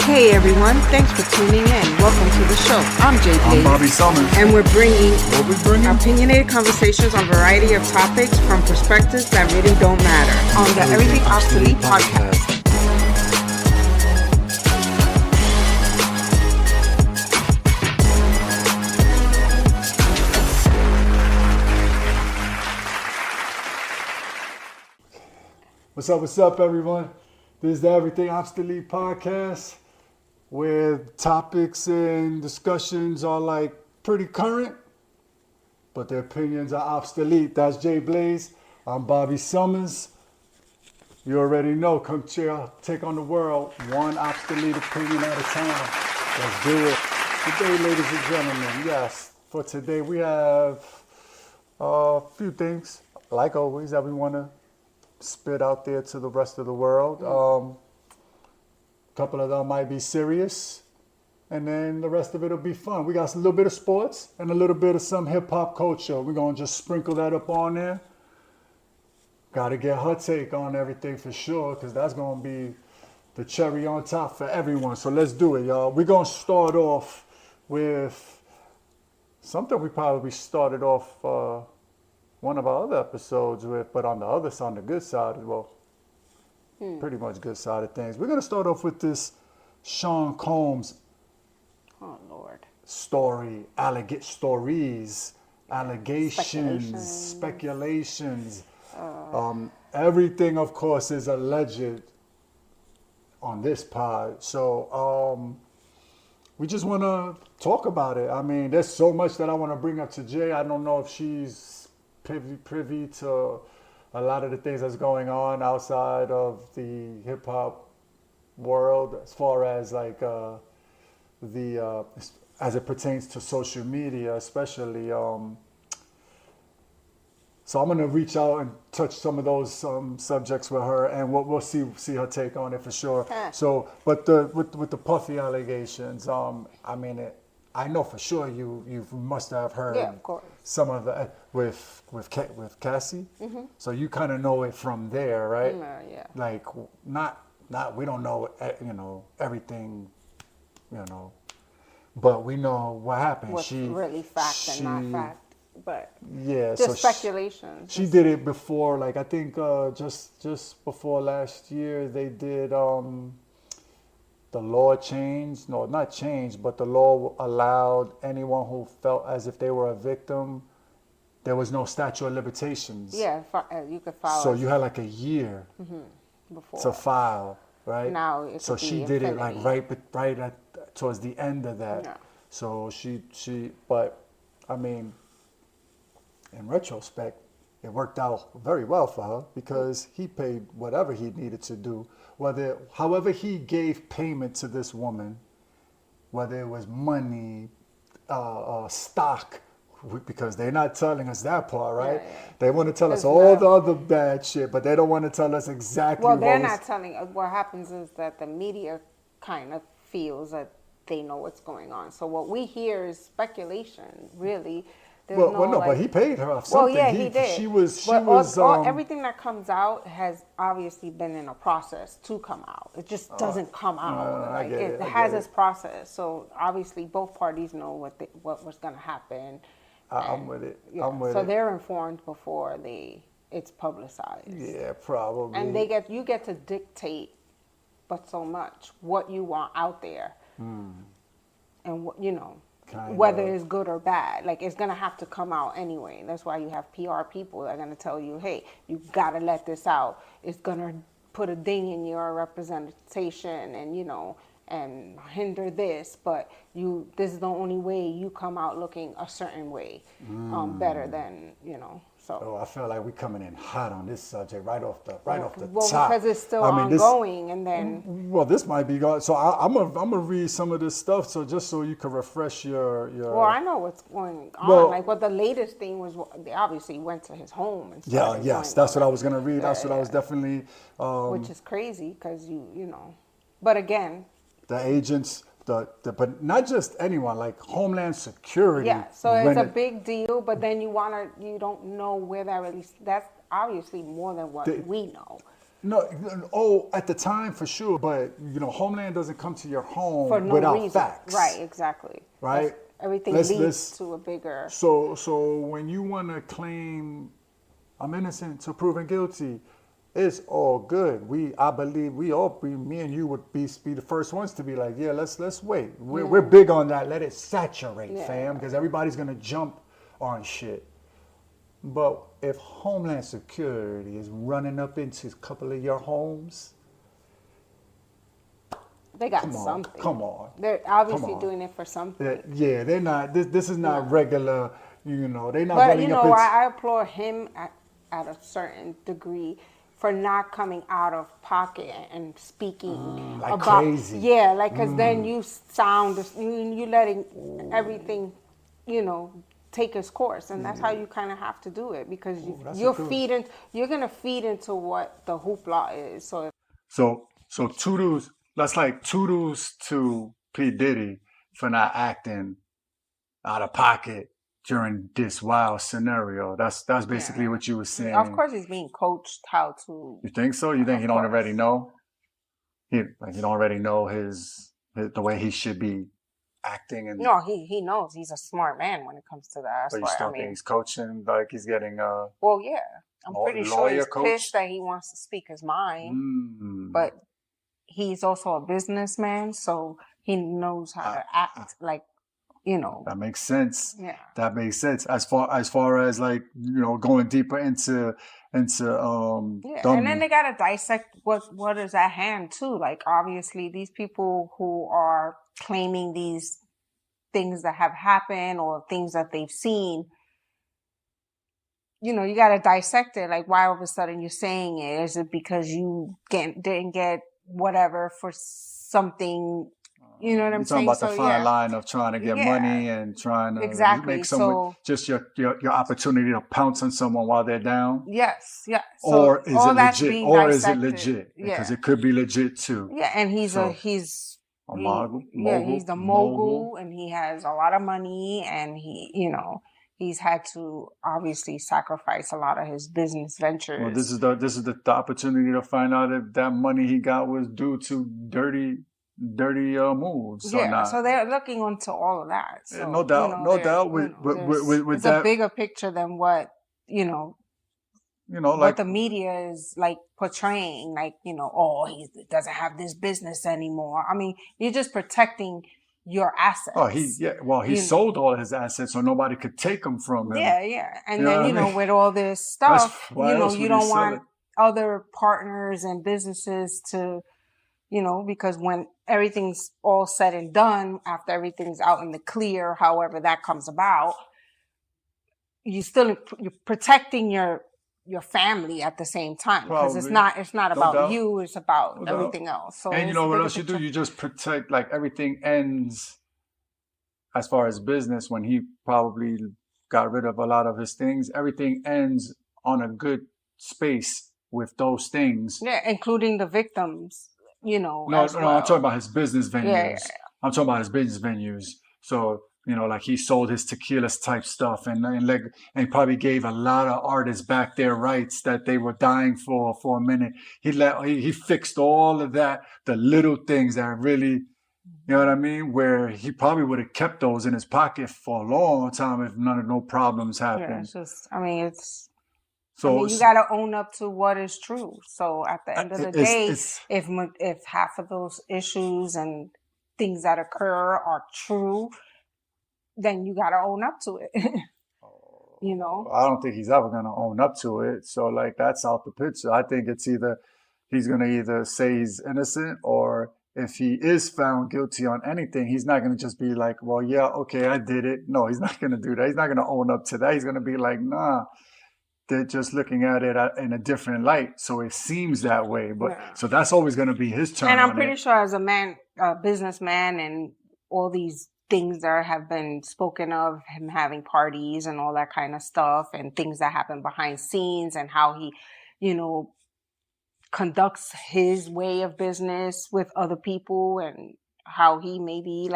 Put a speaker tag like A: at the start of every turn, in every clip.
A: Hey everyone, thanks for tuning in. Welcome to the show. I'm Jay
B: I'm Bobby Summers.
A: and we're bringing
B: bringing?
A: opinionated conversations on a variety of topics from perspectives that really don't matter on the Everything Obsolete podcast.
B: What's up, everyone? This is the Everything Obsolete podcast, where topics and discussions are like pretty current, but their opinions are obsolete. That's Jay Blaze. I'm Bobby Summers. You already know, come take on the world, one obsolete opinion at a time. Let's do it. Today, ladies and gentlemen, yes, for today we have a few things, like always, that we want to spit out there to the rest of the world. A couple of them might be serious, and then the rest of it will be fun. We got a little bit of sports and a little bit of some hip-hop culture. We're going to just sprinkle that up on there. Got to get her take on everything for sure, because that's going to be the cherry on top for everyone. So let's do it, y'all. We're going to start off with something we probably started off one of our other episodes with, but on the other side, on the good side as well. Pretty much good side of things. We're going to start off with this Sean Combs
A: Oh Lord.
B: stories, allegations, speculations. Everything, of course, is alleged on this pod. So we just want to talk about it. I mean, there's so much that I want to bring up to Jay. I don't know if she's privy to a lot of the things that's going on outside of the hip hop world, as far as like as it pertains to social media, especially. So I'm gonna reach out and touch some of those subjects with her, and we'll see her take on it for sure. So, but with the Puffy allegations, I mean it. I know for sure you must have heard
A: Yeah, of course.
B: some of the with Cassie. So you kind of know it from there, right?
A: Yeah.
B: Like not we don't know everything, but we know what happened.
A: What's really fact and not fact, but
B: yeah,
A: just speculation.
B: She did it before, like I think just before last year they did. The law changed. No, not changed, but the law allowed anyone who felt as if they were a victim, there was no statute of limitations.
A: Yeah, you could file.
B: So you had like a year
A: before
B: to file, right?
A: Now it
B: so
A: could
B: she
A: be
B: did
A: infinity.
B: it like right at towards the end of that.
A: Yeah.
B: So but I mean, in retrospect, it worked out very well for her because he paid whatever he needed to do. However he gave payment to this woman, whether it was money, stock, because they're not telling us that part, right?
A: Yeah.
B: They want to tell us all the other bad shit, but they don't want to tell us exactly
A: Well, they're not telling. What happens is that the media kind of feels that they know what's going on. So what we hear is speculation, really.
B: But he paid her off something.
A: Well, yeah, he did.
B: She was.
A: Everything that comes out has obviously been in a process to come out. It just doesn't come out. It has its process. So obviously, both parties know what was going to happen.
B: I'm with it.
A: Yeah,
B: I'm with it.
A: So they're informed before it's publicized.
B: Yeah, probably.
A: And you get to dictate, but so much what you want out there, and what whether it's good or bad. Like, it's going to have to come out anyway. That's why you have PR people that are going to tell you, hey, you got to let this out. It's going to put a ding in your representation and hinder this. But this is the only way you come out looking a certain way, better than, So.
B: Oh, I feel like we're coming in hot on this subject right off the top.
A: Well, because it's still ongoing, and then.
B: Well, this might be going. So I'm gonna read some of this stuff, so just so you can refresh your.
A: Well, I know what's going on. What the latest thing was, they obviously went to his home and stuff.
B: Yes, that's what I was gonna read. That's what I was definitely.
A: Which is crazy, because but again.
B: The agents. But not just anyone, like Homeland Security.
A: Yeah, so it's a big deal, but then you don't know where that's obviously more than what we know.
B: No, oh, at the time for sure, but Homeland doesn't come to your home
A: for no
B: without
A: reason.
B: facts.
A: Right, exactly.
B: Right?
A: Everything leads to a bigger.
B: So when you want to claim I'm innocent to proven guilty, it's all good. I believe me and you would be the first ones to be like, yeah, let's wait. We're big on that. Let it saturate, fam, because everybody's gonna jump on shit. But if Homeland Security is running up into a couple of your homes,
A: they got something.
B: Come on.
A: They're obviously doing it for something.
B: Yeah, they're not. This is not regular. They're not.
A: But running up I applaud him at a certain degree for not coming out of pocket and speaking
B: like
A: about
B: crazy.
A: Yeah, like because then you sound you letting everything, take its course, and that's how you kind of have to do it because you're gonna feed into what the hoopla is.
B: So toodles. That's like toodles to P. Diddy for not acting out of pocket during this wild scenario. That's basically what you were saying.
A: Of course, he's being coached how to.
B: You think so? You think he don't already know? He don't already know the way he should be acting and.
A: No, he knows he's a smart man when it comes to that.
B: But you still think he's coaching like he's getting
A: Well, yeah, I'm pretty sure he's pissed that he wants to speak his mind, but he's also a businessman, so he knows how to act like.
B: That makes sense.
A: Yeah,
B: that makes sense. As far as like going deeper into
A: and then they gotta dissect what is at hand too. Like obviously these people who are claiming these things that have happened or things that they've seen, you gotta dissect it. Like why all of a sudden you're saying it? Is it because you didn't get whatever for something? You know what I'm saying?
B: You're talking about the fine line of trying to get money and trying to make someone just your opportunity to pounce on someone while they're down.
A: Yes.
B: Or is it legit? Or is it legit? Because it could be legit too.
A: Yeah, and he's a mogul. Yeah, he's the mogul, and he has a lot of money, and he's had to obviously sacrifice a lot of his business ventures.
B: Well, this is the opportunity to find out if that money he got was due to dirty moves.
A: So they're looking into all of that. So,
B: no doubt. With
A: it's that, a bigger picture than what what the media is like portraying. Like he doesn't have this business anymore. I mean, you're just protecting your assets.
B: Oh, he sold all his assets, so nobody could take them from him.
A: Yeah, and then with all this stuff, you don't want other partners and businesses to. Because when everything's all said and done, after everything's out in the clear, however that comes about, you're protecting your family at the same time because it's not about you, it's about everything else. So
B: and what else you do? You just protect. Like everything ends as far as business when he probably got rid of a lot of his things. Everything ends on a good space with those things.
A: Yeah, including the victims. No,
B: I'm talking about his business venues. Yeah. I'm talking about his business venues. So, like he sold his tequilas type stuff and he probably gave a lot of artists back their rights that they were dying for a minute. He fixed all of that, the little things that really, you know what I mean? Where he probably would have kept those in his pocket for a long time if no problems happened.
A: Yeah, you got to own up to what is true. So at the end of the day, if half of those issues and things that occur are true, then you got to own up to it.
B: I don't think he's ever going to own up to it. So that's out the picture. I think it's either he's going to either say he's innocent, or if he is found guilty on anything, he's not going to just be like, well, yeah, okay, I did it. No, he's not going to do that. He's not going to own up to that. He's going to be like, nah. They're just looking at it in a different light, so it seems that way. But so that's always going to be his turn.
A: And I'm pretty sure, as a businessman, and all these things that have been spoken of, him having parties and all that kind of stuff, and things that happen behind scenes, and how he, conducts his way of business with other people, and how he maybe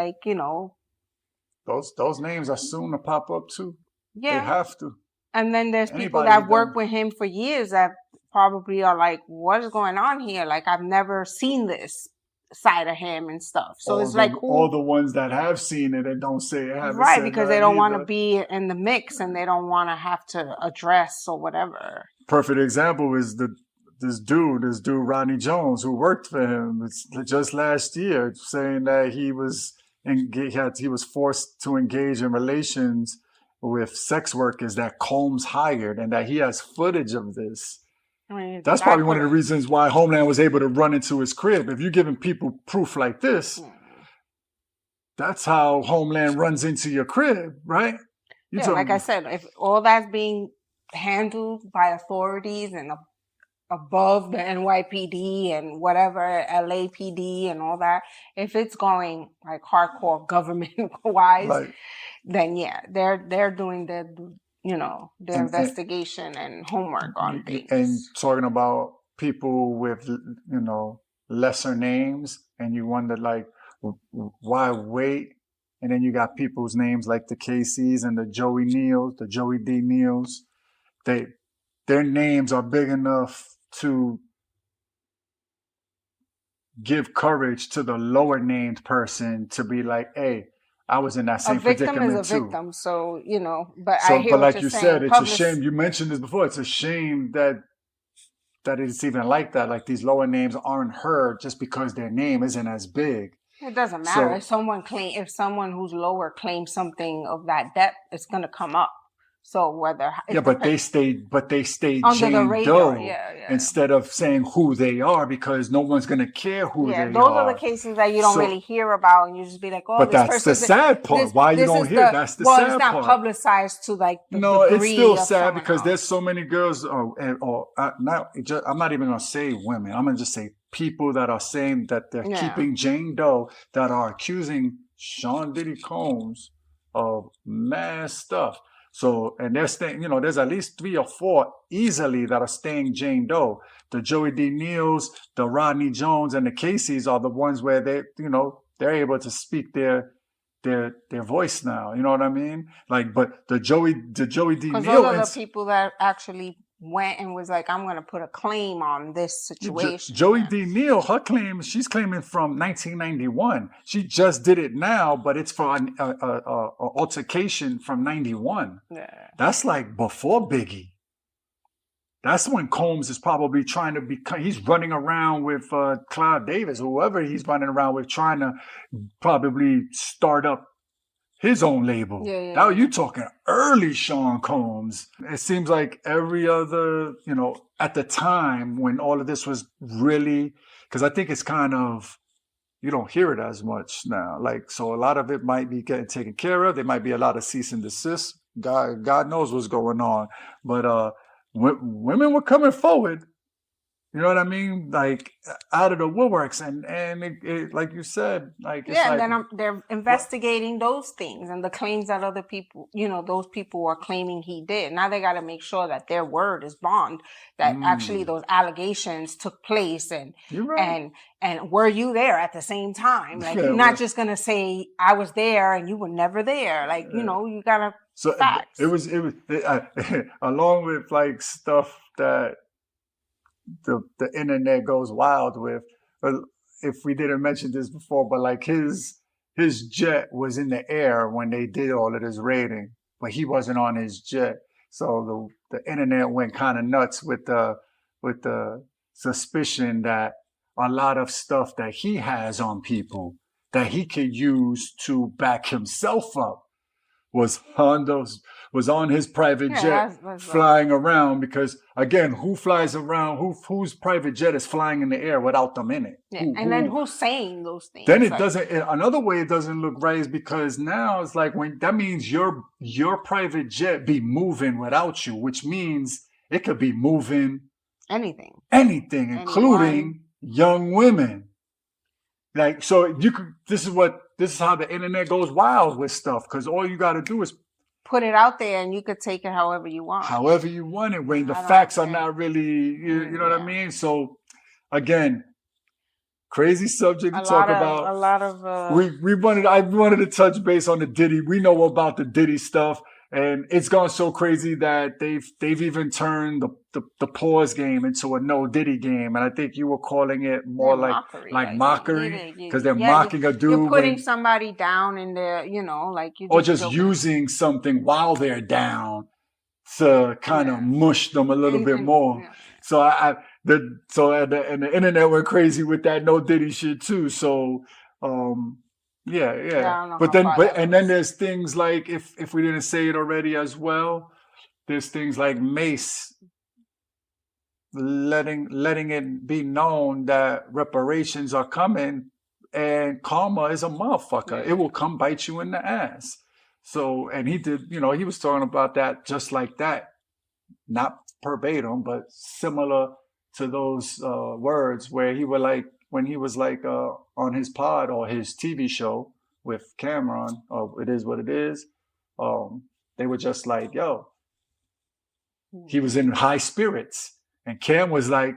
B: those names are soon to pop up too. Yeah, they have to.
A: And then there's people that work with him for years that probably are like, what is going on here? Like, I've never seen this side of him and stuff. So it's like,
B: all the ones that have seen it and don't say it haven't
A: right,
B: said
A: because they don't want to be in the mix and they don't want to have to address or whatever.
B: Perfect example is this dude Ronnie Jones, who worked for him just last year, saying that he was forced to engage in relations with sex workers that Combs hired, and that he has footage of this. I mean, that's probably one of the reasons why Homeland was able to run into his crib. If you're giving people proof like this, that's how Homeland runs into your crib, right?
A: Like I said, if all that's being handled by authorities and above the NYPD and whatever, LAPD and all that, if it's going like hardcore government wise, then they're doing their investigation and homework on things.
B: And talking about people with, lesser names, and you wonder, like, why wait? And then you got people's names like the Casey's and the Joey Neals, the Joey D. Neals. Their names are big enough to give courage to the lower named person to be like, hey, I was in that same predicament too. A victim is a victim,
A: so, but I hear what
B: like
A: you're
B: you
A: saying.
B: said, it's a shame. You mentioned this before. It's a shame that it's even like that. Like, these lower names aren't heard just because their name isn't as big.
A: It doesn't matter. If someone who's lower claims something of that depth, it's going to come up. So whether
B: they stay Jane Doe instead of saying who they are, because no one's gonna care who they are.
A: Those are the cases that you don't really hear about, and you just be like, oh,
B: but that's the sad part. Why you don't hear? That's the sad part. Well, it's not
A: publicized to like the
B: no,
A: degree
B: it's still
A: of
B: sad because
A: else.
B: there's so many girls. I'm not even gonna say women. I'm gonna just say people that are saying that they're keeping Jane Doe, that are accusing Sean Diddy Combs of mad stuff. So, and they're staying, there's at least 3 or 4 easily that are staying Jane Doe. The Joey D. Neals, the Rodney Jones, and the Casey's are the ones where they're able to speak their voice now. You know what I mean? Like, but the Joey D. Neal,
A: because those are the people that actually went and was like, I'm going to put a claim on this situation.
B: Joey D. Neal, her claim, she's claiming from 1991. She just did it now, but it's for an altercation from 91.
A: Yeah.
B: That's like before Biggie. That's when Combs is probably trying to he's running around with Clive Davis, whoever he's running around with, trying to probably start up his own label. Now you're talking early Sean Combs. It seems like every other, at the time when all of this was really, because I think it's kind of, you don't hear it as much now. Like, so a lot of it might be getting taken care of. There might be a lot of cease and desist. God knows what's going on. But women were coming forward. You know what I mean? Like, out of the woodworks, and it, like you said, like, it's
A: and then they're investigating those things and the claims that other people, those people are claiming he did. Now they got to make sure that their word is bond, that actually those allegations took place, and and were you there at the same time? Like, you're not just gonna say I was there and you were never there. Like, you gotta facts.
B: It was along with like stuff that the internet goes wild with. If we didn't mention this before, but like his jet was in the air when they did all of this raiding, but he wasn't on his jet. So the internet went kind of nuts with the suspicion that a lot of stuff that he has on people that he could use to back himself up was on his private jet flying around, because again, who flies around, whose private jet is flying in the air without them in it?
A: Then who's saying those things?
B: Then it doesn't, another way it doesn't look right is because now it's like, when that means your private jet be moving without you, which means it could be moving anything, including young women. Like, so you could, this is how the internet goes wild with stuff, because all you got to do is
A: put it out there, and you could take it however you want.
B: However you want it, when the facts are not really, you know what I mean? So, again, crazy subject to talk about.
A: A lot of.
B: I wanted to touch base on the Diddy. We know about the Diddy stuff. And it's gone so crazy that they've even turned the pause game into a no Diddy game, and I think you were calling it more like mockery because they're mocking a dude.
A: You're putting somebody down in there, like you.
B: Or just using something while they're down to kind of mush them a little bit more. Yeah. So the internet went crazy with that no Diddy shit too. So yeah. But then there's things like if we didn't say it already as well, there's things like Mace letting it be known that reparations are coming and karma is a motherfucker. It will come bite you in the ass. So, and he did, he was talking about that just like that, not verbatim, but similar to those words where he was like, when he was like on his pod or his TV show with Cameron, It Is What It Is, they were just like, yo, he was in high spirits. And Cam was like,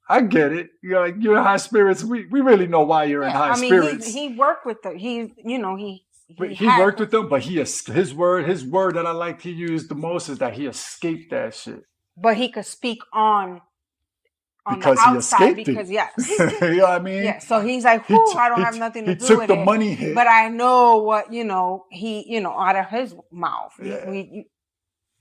B: I get it. You're in high spirits. We really know why you're in high spirits.
A: He worked with them. He
B: worked with them, but his word that I liked he used the most is that he escaped that shit.
A: But he could speak on because the outside because
B: you know what I mean?
A: Yeah. So he's like, I don't have nothing to do with it.
B: He took the money hit.
A: But I know what, he out of his mouth. Yeah.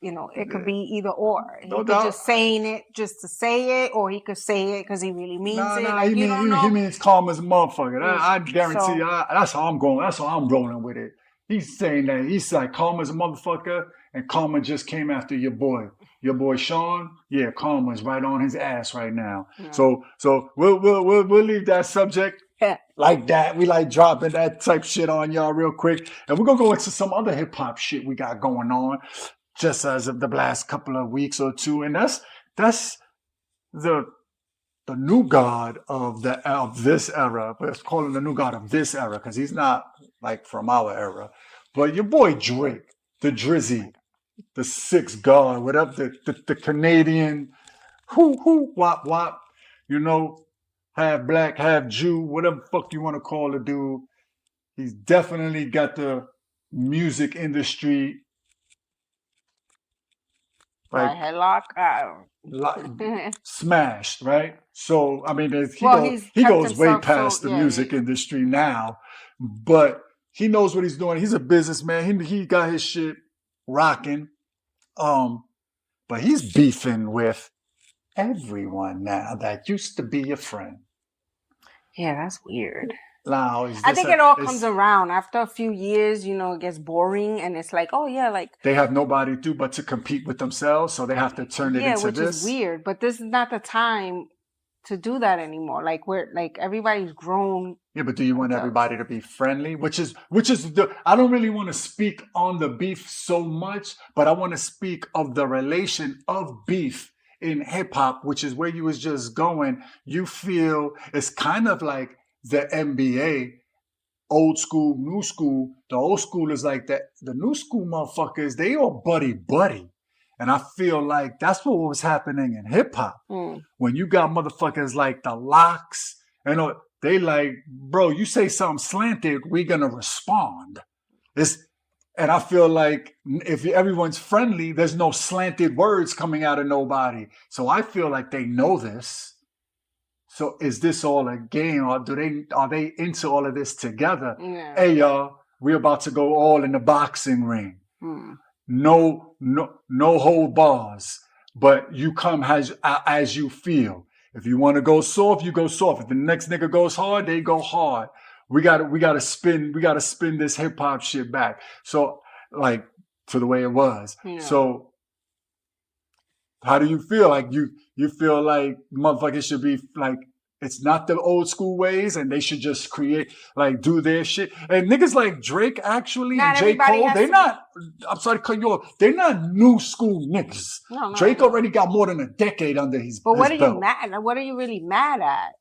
A: It could be either or. He could just saying it just to say it, or he could say it because he really means it.
B: He means calm as a motherfucker. I guarantee you, that's how I'm going. That's how I'm rolling with it. He's saying that. He's like calm as a motherfucker, and Karma just came after your boy. Your boy Sean, Karma's right on his ass right now. Yeah. So we'll leave that subject like that. We like dropping that type shit on y'all real quick, and we're gonna go into some other hip hop shit we got going on. Just as of the last couple of weeks or two, and that's the new god of this era. Let's call him the new god of this era because he's not like from our era. But your boy Drake, the Drizzy, the sixth god, whatever, the Canadian, wop, half black, half Jew, whatever the fuck you want to call the dude. He's definitely got music industry
A: like headlock,
B: smashed, right? So I mean, he goes way past the music industry now, but he knows what he's doing. He's a businessman. He got his shit rocking, but he's beefing with everyone now that used to be your friend.
A: Yeah, that's weird.
B: Now,
A: I think it all comes around after a few years. It gets boring, and it's like,
B: they have nobody but to compete with themselves, so they have to turn it into
A: which is weird. But this is not the time to do that anymore. Like everybody's grown.
B: Yeah, but do you want everybody to be friendly? Which is I don't really want to speak on the beef so much, but I want to speak of the relation of beef in hip hop, which is where you was just going. You feel it's kind of like the NBA, old school, new school. The old school is like that. The new school motherfuckers, they all buddy. And I feel like that's what was happening in hip hop. When you got motherfuckers like the Locks, they like, bro, you say something slanted, we're gonna respond. And I feel like if everyone's friendly, there's no slanted words coming out of nobody. So I feel like they know this. So is this all a game, or are they into all of this together?
A: Yeah.
B: Hey y'all, we're about to go all in the boxing ring. No hold bars, but you come as you feel. If you want to go soft, you go soft. If the next nigga goes hard, they go hard. We gotta spin this hip hop shit back. So like to the way it was.
A: Yeah.
B: So how do you feel? Like you feel like motherfuckers should be like, it's not the old school ways and they should just do their shit. And niggas like Drake actually and J. Cole, I'm sorry to cut you off, they're not new school niggas.
A: No,
B: Drake already got more than a decade under his belt.
A: But what are you really mad at?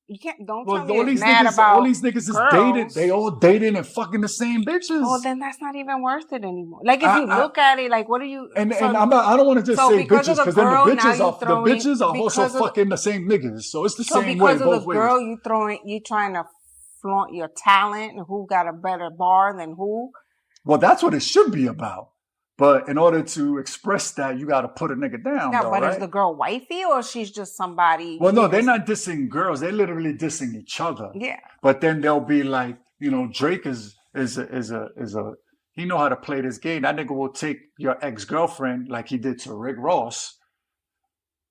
A: You can't, don't tell me
B: all
A: it's mad about
B: all these niggas is dating. They all dating and fucking the same bitches.
A: Oh, then that's not even worth it anymore. Like if you look at it, like what are you?
B: And I'm not. I don't want to just say bitches because then the bitches are also fucking the same niggas. So it's the same way both ways.
A: Because of the girl you trying to flaunt your talent and who got a better bar than who.
B: Well, that's what it should be about. But in order to express that, you got to put a nigga down,
A: Yeah,
B: though,
A: but
B: right?
A: is the girl wifey or she's just somebody?
B: Well, no, they're not dissing girls. They're literally dissing each other.
A: Yeah.
B: But then they'll be like, you know, Drake is a he know how to play this game. That nigga will take your ex-girlfriend like he did to Rick Ross.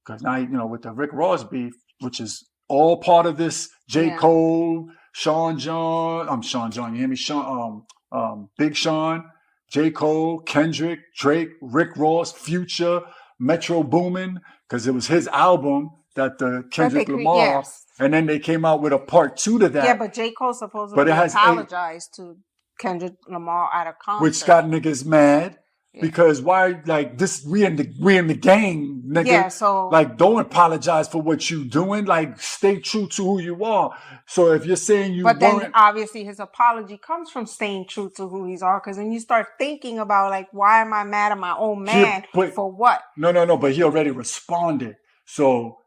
B: Because now, you know, with the Rick Ross beef, which is all part of this J. Cole, Sean John, you hear me? Big Sean, J. Cole, Kendrick, Drake, Rick Ross, Future, Metro Boomin, because it was his album that the Kendrick Lamar, and then they came out with a part 2 to that.
A: Yeah, but J. Cole supposedly apologized to Kendrick Lamar at a concert,
B: which got niggas mad. Because why, like, this, we in the gang, nigga.
A: Yeah, so
B: like, don't apologize for what you doing. Like, stay true to who you are. So if you're saying you
A: but then obviously his apology comes from staying true to who he's are. Because then you start thinking about, like, why am I mad at my own man for what?
B: No. But he already responded. So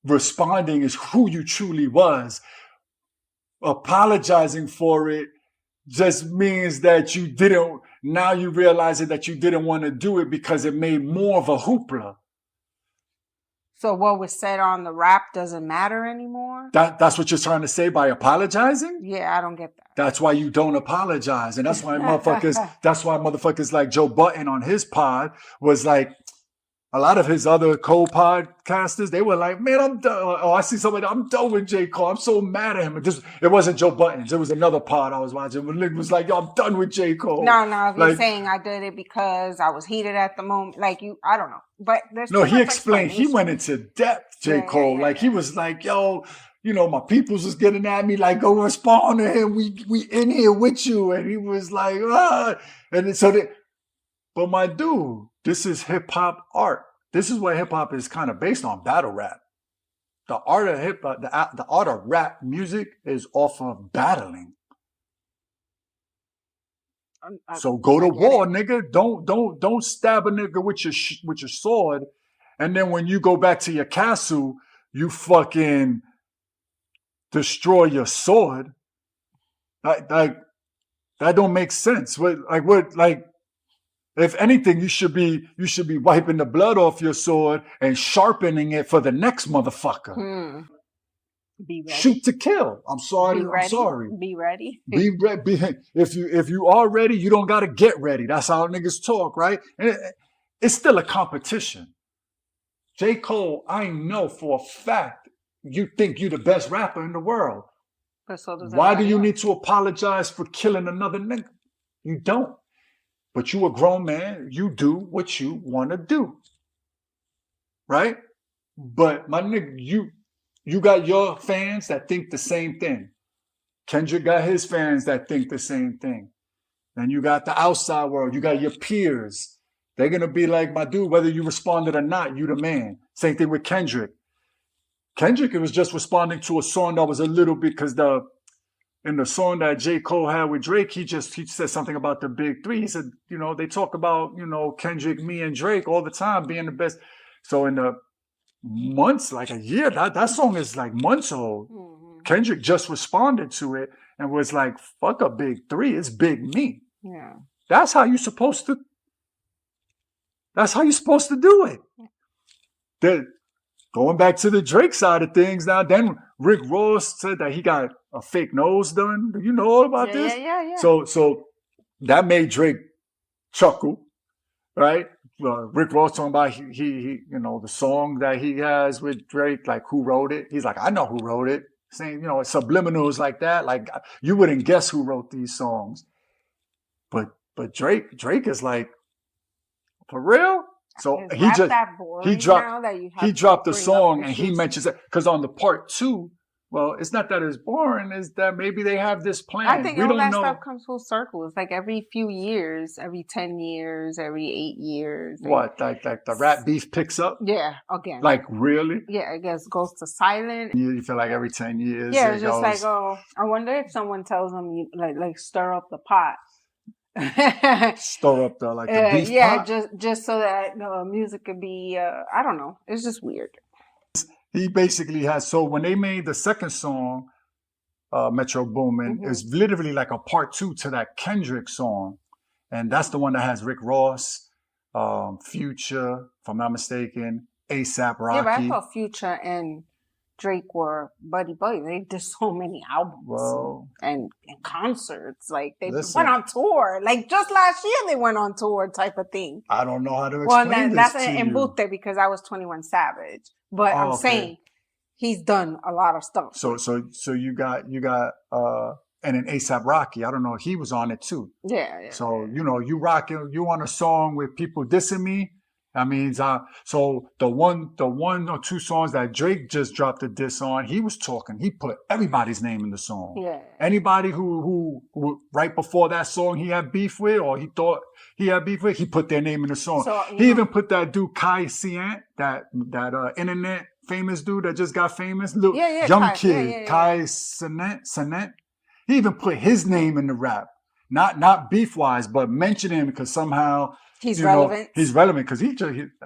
B: responding is who you truly was. Apologizing for it just means that you didn't. Now you realize that you didn't want to do it because it made more of a hoopla.
A: So what was said on the rap doesn't matter anymore?
B: That's what you're trying to say by apologizing?
A: Yeah, I don't get that.
B: That's why you don't apologize. And that's why motherfuckers like Joe Budden on his pod was like, a lot of his other co-podcasters, they were like, man, I'm done. Oh, I see somebody, I'm done with J. Cole. I'm so mad at him. It wasn't Joe Budden's. It was another pod I was watching. It was like, yo, I'm done with J. Cole.
A: No, I was saying I did it because I was heated at the moment. Like I don't know. But there's
B: he explained, he went into depth, J. Cole. He was like, yo, you know, my peoples was getting at me, like, go respond to him. We in here with you. And he was like, ah. And but my dude, this is hip hop art. This is what hip hop is kind of based on, battle rap. The art of hip hop, the art of rap music is off of battling. So go to war, nigga. Don't stab a nigga with your sword, and then when you go back to your castle, you fucking destroy your sword. Like that don't make sense. If anything, you should be wiping the blood off your sword and sharpening it for the next motherfucker.
A: Be ready.
B: Shoot to kill. I'm sorry.
A: I'm sorry. Be ready.
B: Be ready. If you are ready, you don't gotta get ready. That's how niggas talk, right? And it's still a competition. J. Cole, I know for a fact you think you're the best rapper in the world.
A: But so does
B: Why do you need to apologize for killing another nigga? You don't. But you a grown man, you do what you want to do. Right? But my nigga, you got your fans that think the same thing. Kendrick got his fans that think the same thing. Then you got the outside world. You got your peers. They're going to be like, my dude, whether you responded or not, you the man. Same thing with Kendrick. Kendrick was just responding to a song that was a little bit, because in the song that J. Cole had with Drake, he said something about the big three. He said, you know, they talk about, you know, Kendrick, me, and Drake all the time being the best. So in the months, like a year, that song is like months old. Mm-hmm. Kendrick just responded to it and was like, fuck a big three, it's big me.
A: Yeah.
B: That's how you're supposed to do it. Yeah. Going back to the Drake side of things now, then Rick Ross said that he got a fake nose done. Do you know all about this?
A: Yeah.
B: So that made Drake chuckle, right? Rick Ross talking about he you know, the song that he has with Drake, like, who wrote it? He's like, I know who wrote it. Saying, you know, subliminals like that. Like, you wouldn't guess who wrote these songs. But Drake is like, for real? So he dropped the song and he mentions it because on the part 2, well, it's not that it's boring, it's that maybe they have this plan.
A: I think all that stuff comes full circle. It's like every few years, every 10 years, every 8 years.
B: What, like the rap beef picks up?
A: Yeah, again.
B: Like, really?
A: Yeah, I guess goes to silent.
B: You feel like every 10 years.
A: Yeah, it's just like, oh, I wonder if someone tells them, you like stir up the pot.
B: Stir up the beef pot?
A: just so that music could be I don't know, it's just weird.
B: He basically has, so when they made the second song, Metro Boomin, it's literally like a part 2 to that Kendrick song, And that's the one that has Rick Ross, Future, if I'm not mistaken, A$AP Rocky.
A: Yeah, but I thought Future and Drake were buddy. They did so many albums and concerts. Like they went on tour. Like just last year they went on tour type of thing.
B: I don't know how to explain
A: that's
B: this to
A: an
B: you.
A: embuste because I was 21 Savage. But I'm saying he's done a lot of stuff.
B: So you got and then A$AP Rocky. I don't know. He was on it too.
A: Yeah.
B: So you on a song with people dissing me. That means so the one or two songs that Drake just dropped a diss on, he was talking. He put everybody's name in the song.
A: Yeah.
B: Anybody who right before that song he had beef with or he thought he had beef with, he put their name in the song. So, he even put that dude Kai Siant, that internet famous dude that just got famous, young kid, Kai Siant. He even put his name in the rap. Not beef wise, but mention him because somehow
A: he's relevant.
B: He's relevant because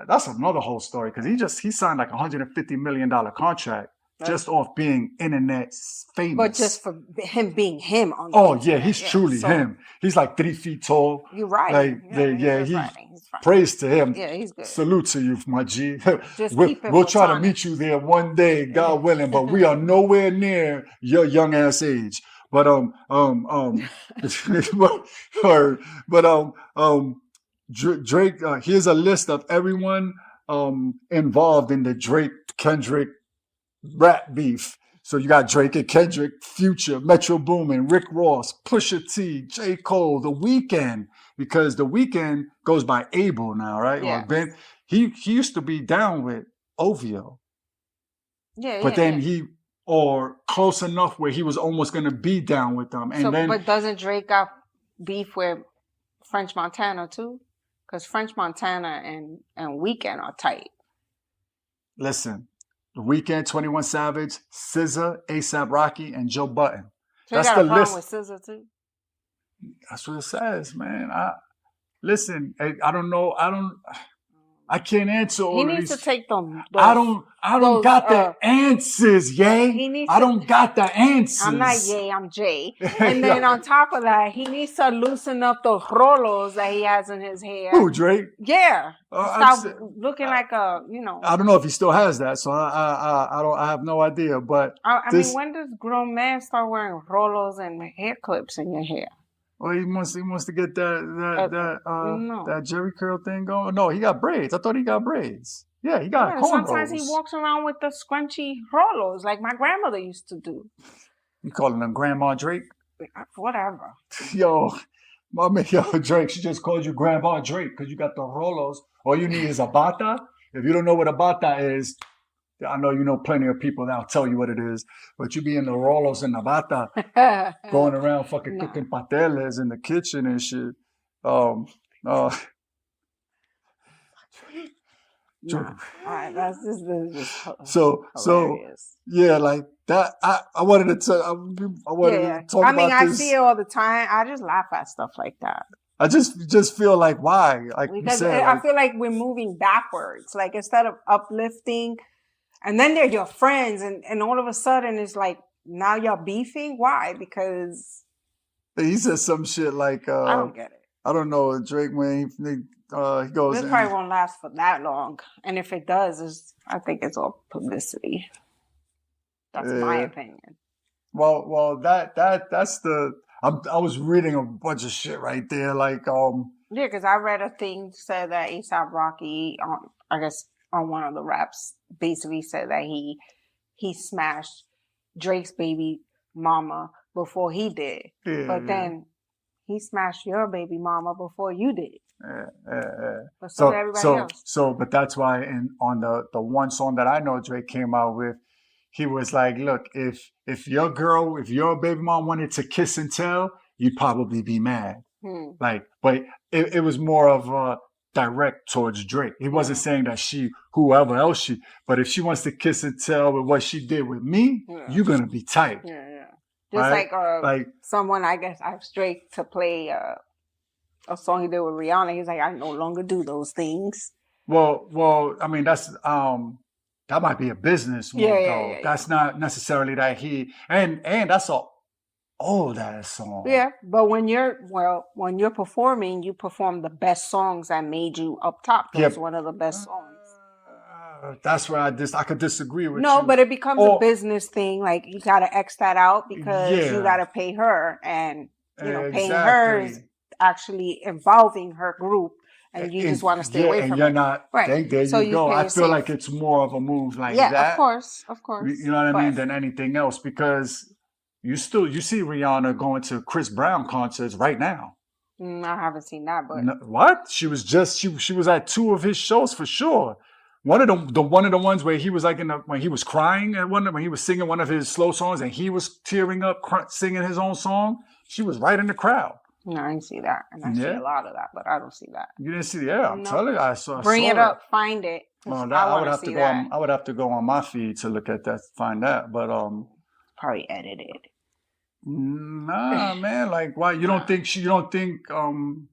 B: that's another whole story because he signed like $150 million contract just off being internet famous.
A: But just for him being him on the
B: internet. He's truly him. He's like 3 feet tall.
A: You're right.
B: Like, he's praise to him.
A: Yeah, he's good.
B: Salute to you, my G.
A: Just
B: we'll try to meet you there one day, God willing, but we are nowhere near your young ass age. But Drake, here's a list of everyone involved in the Drake-Kendrick rap beef. So you got Drake and Kendrick, Future, Metro Boomin, Rick Ross, Pusha T, J. Cole, The Weeknd, because The Weeknd goes by Abel now, right?
A: Yeah.
B: Or Ben. He used to be down with OVO.
A: Yeah.
B: But then or close enough where he was almost going to be down with them. And
A: but doesn't Drake got beef with French Montana too? Because French Montana and Weeknd are tight.
B: Listen, The Weeknd, 21 Savage, SZA, A$AP Rocky, and Joe Budden.
A: So that's the list. With SZA too?
B: That's what it says, man. I don't know. I can't answer all
A: He
B: of
A: needs
B: these.
A: to take them.
B: I don't got the answers, yay. I don't got the answers.
A: I'm not yay, I'm Jay. And then on top of that, he needs to loosen up those rolos that he has in his hair.
B: Who, Drake?
A: Yeah. Stop looking like a,
B: I don't know if he still has that, so I have no idea. But
A: I mean, when does grown men start wearing rolos and hair clips in your hair?
B: Well, he wants to get that Jerry curl thing going. No, he got braids. I thought he got braids. Yeah, he got cornrows.
A: Sometimes he walks around with the scrunchy rolos like my grandmother used to do.
B: You calling them Grandma Drake?
A: Whatever.
B: Yo, Drake, she just called you Grandma Drake because you got the rolos. All you need is a bata. If you don't know what a bata is, I know you know plenty of people that'll tell you what it is, but you be in the rolos and the bata, going around fucking cooking pateles in the kitchen and shit.
A: That's just
B: so yeah, like that. I wanted to talk about this.
A: I see it all the time. I just laugh at stuff like that.
B: I just feel like why? Like
A: because
B: you said,
A: I feel like we're moving backwards. Like instead of uplifting. And then they're your friends, and all of a sudden it's like, now you're beefing? Why? Because...
B: He said some shit like...
A: I don't get it.
B: I don't know, Drake, when he goes...
A: This probably won't last for that long. And if it does, I think it's all publicity. That's my opinion.
B: Well, that's the... I was reading a bunch of shit right there, like...
A: Yeah, because I read a thing said that A$AP Rocky, on one of the raps, basically said that he smashed Drake's baby mama before he did. Yeah, but then he smashed your baby mama before you did. But so did everybody else.
B: But that's why on the one song that I know Drake came out with, he was like, look, if your baby mom wanted to kiss and tell, you'd probably be mad. Like, but it was more of a direct towards Drake. He wasn't saying that whoever else but if she wants to kiss and tell with what she did with me, you're gonna be tight.
A: Yeah. Just right? like someone I guess asked Drake to play a song he did with Rihanna. He's like, I no longer do those things.
B: Well, I mean that's that might be a business one though. That's not necessarily that he and that's old ass song.
A: Yeah, but when you're performing, you perform the best songs that made you up top. Those
B: Yeah.
A: one of the best songs.
B: That's where I could disagree with
A: No,
B: you.
A: but it becomes a business thing. Like you gotta X that out because you
B: Yeah,
A: gotta pay her, and paying her is
B: exactly.
A: actually involving her group, and you just want to stay
B: Yeah,
A: away
B: and
A: from
B: you're
A: it.
B: not.
A: Right.
B: There
A: So
B: you
A: you
B: go.
A: play
B: I
A: it
B: feel
A: safe.
B: like it's more of a move like
A: Yeah,
B: that.
A: of course.
B: You know what I
A: But
B: mean? Than anything else, because you see Rihanna going to Chris Brown concerts right now.
A: I haven't seen that, but
B: What? She was she was at 2 of his shows for sure. One of the ones where he was like when he was crying at when he was singing one of his slow songs and he was tearing up singing his own song. She was right in the crowd.
A: no, I didn't see that, and I see
B: Yeah,
A: a lot of that, but I don't see that.
B: you didn't see? Yeah, I'm
A: No.
B: telling you, I
A: Bring
B: saw
A: it up, find it.
B: Well,
A: I
B: I would
A: want to
B: have to
A: see
B: go.
A: that.
B: I would have to go on my feed to look at that, find that. But
A: Probably edited.
B: nah, man. Like, why you don't think you don't think you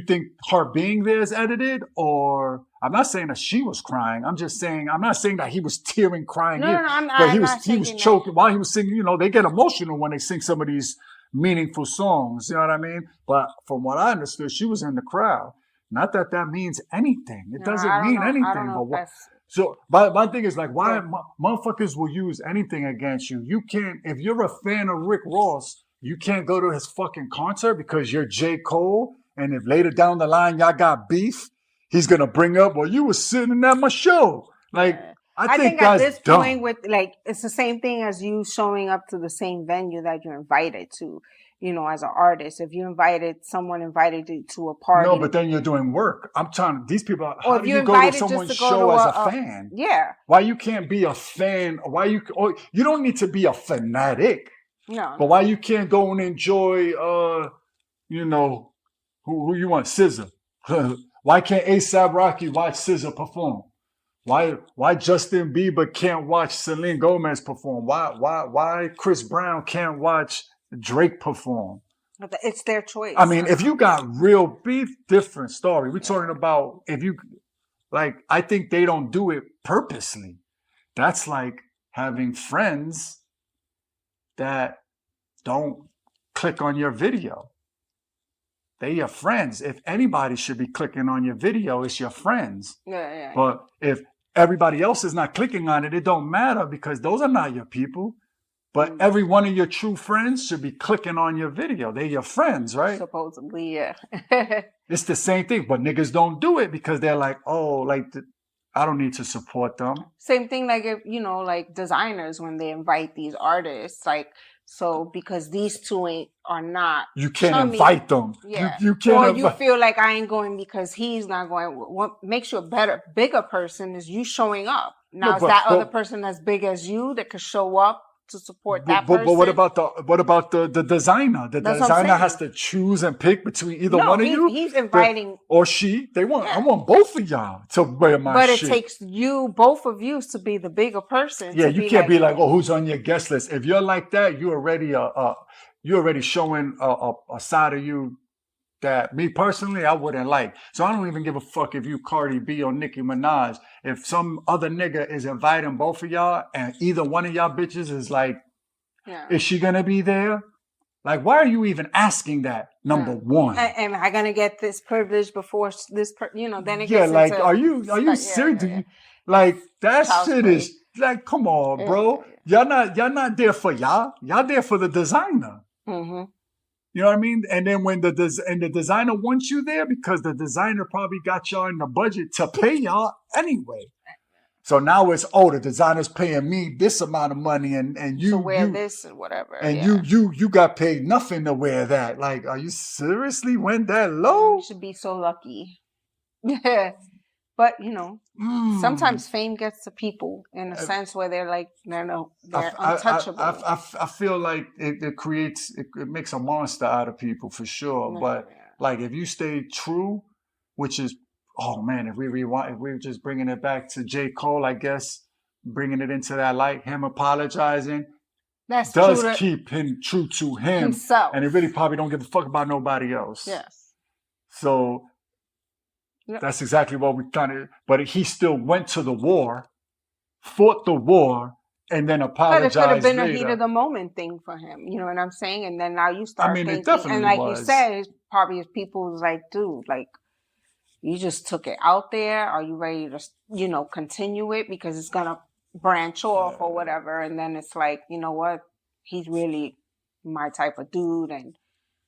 B: think her being there is edited? Or I'm not saying that she was crying. I'm just saying I'm not saying that he was tearing, crying.
A: No, I'm
B: but he
A: not
B: was
A: taking
B: choking while he was singing. You know, they get emotional when they sing some of these meaningful songs. You know what I mean? But from what I understood, she was in the crowd. Not that means anything. It doesn't mean anything.
A: I don't know if that's...
B: So, my thing is like, why motherfuckers will use anything against you? You can't, if you're a fan of Rick Ross, you can't go to his fucking concert because you're J. Cole. And if later down the line y'all got beef, he's gonna bring up, well, you was sitting at my show. Like, I think
A: at
B: that's
A: this
B: dumb.
A: point, with like, it's the same thing as you showing up to the same venue that you're invited to. You know, as an artist, if someone invited you to a party.
B: No, but then you're doing work. I'm telling these people,
A: or
B: how do you go to someone's show as a fan?
A: Yeah.
B: Why you can't be a fan? You don't need to be a fanatic.
A: No.
B: But why you can't go and enjoy, who you want, SZA? Why can't A$AP Rocky watch SZA perform? Why Justin Bieber can't watch Selena Gomez perform? Why Chris Brown can't watch Drake perform?
A: It's their choice.
B: I mean, if you got real beef, different story. We're talking about I think they don't do it purposely. That's like having friends that don't click on your video. They're your friends. If anybody should be clicking on your video, it's your friends.
A: Yeah.
B: But if everybody else is not clicking on it, it don't matter because those are not your people. But every one of your true friends should be clicking on your video. They're your friends, right?
A: Supposedly, yeah.
B: It's the same thing, but niggas don't do it because they're like, I don't need to support them.
A: Same thing like if, like designers when they invite these artists, like, so because these two are not.
B: You can't invite them.
A: Yeah.
B: You can't.
A: Or you feel like I ain't going because he's not going. What makes you a bigger person is you showing up. Now, other person as big as you that could show up to support that person.
B: But what about the designer? The designer has to choose and pick between either one of you.
A: He's inviting
B: or she. I want both of y'all to wear my shit.
A: But it takes both of you to be the bigger person.
B: Yeah, you can't be like, who's on your guest list? If you're like that, you're already showing a side of you that me personally I wouldn't like. So I don't even give a fuck if you Cardi B or Nicki Minaj. If some other nigga is inviting both of y'all and either one of y'all bitches is like, is she gonna be there? Like, why are you even asking that? Number one.
A: Am I gonna get this privilege before this? Then it gets
B: like, are you serious? Yeah. Like that shit is like, come on, bro. Y'all not there for y'all. Y'all there for the designer.
A: Mm-hmm.
B: You know what I mean? And then when the designer wants you there because the designer probably got y'all in the budget to pay y'all anyway. So now it's, the designer's paying me this amount of money and you
A: to wear this and whatever.
B: And you got paid nothing to wear that. Like, are you seriously went that low?
A: You should be so lucky. Yeah. But sometimes fame gets to people in a sense where they're like they're untouchable.
B: I feel like it creates it makes a monster out of people for sure. But like if you stay true, which is if we're just bringing it back to J. Cole, I guess bringing it into that light, him apologizing does keep him true to himself, and he really probably don't give a fuck about nobody else.
A: Yes.
B: So. Yep. That's exactly what we kind of. But he still went to the war, fought the war, and then
A: But it could have
B: apologize
A: been a heat
B: later.
A: of the moment thing for him. You know what I'm saying? And then now you
B: I
A: start
B: mean, it
A: thinking, and
B: definitely
A: like you
B: was.
A: said, it's probably his people was like, dude, like, you just took it out there. Are you ready to, continue it? Because it's going to branch off or whatever. And then it's like, you know what? He's really my type of dude and